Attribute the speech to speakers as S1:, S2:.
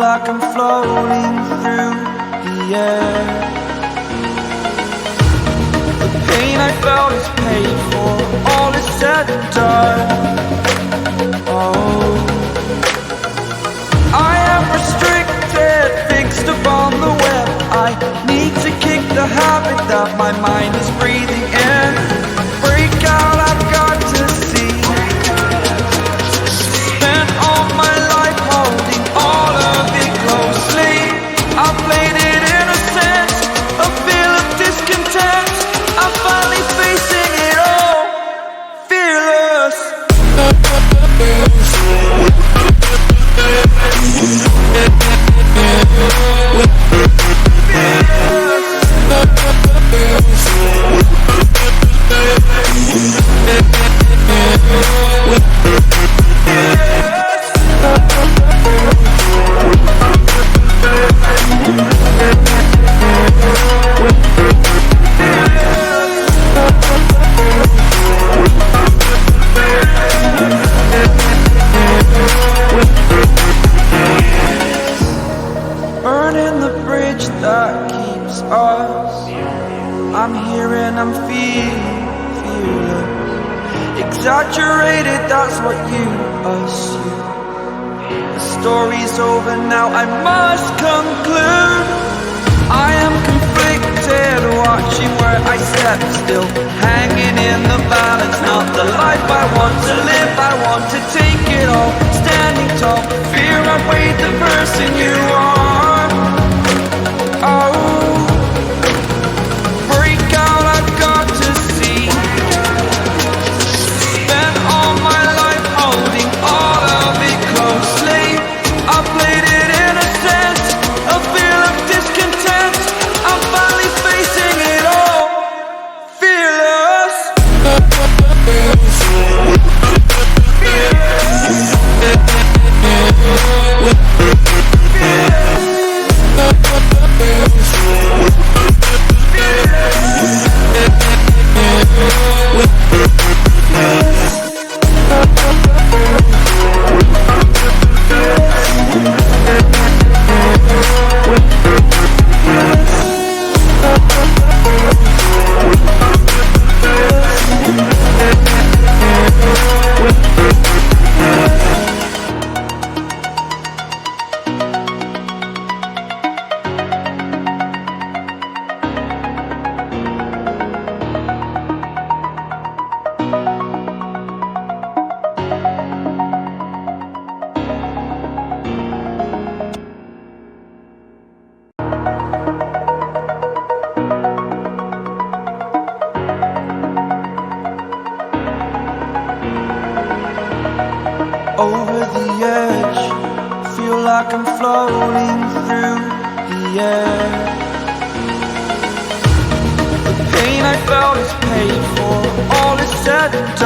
S1: like I'm floating through the air. The pain I felt is paid for, all is said and done. Oh, I am restricted, fixed upon the web. I need to kick the habit that my mind is breathing in. Break out, I've got to see. Spent all my life holding all of it closely. I played it innocent, a feel of discontent. I'm finally facing it all, fearless. Burning the bridge that keeps us. I'm here and I'm feeling exaggerated, that's what you assume. The story's over now, I must conclude. I am conflicted, watching where I step still, hanging in the balance. Not the life I want to live, I want to take it all. Standing tall, fear I weighed the person you are. Oh, break out, I've got to see. Spent all my life holding all of it closely. I played it innocent, a feel of discontent. I'm finally facing it all, fearless. Over the edge, feel like I'm floating through the air. The pain I felt is paid for, all is said and done.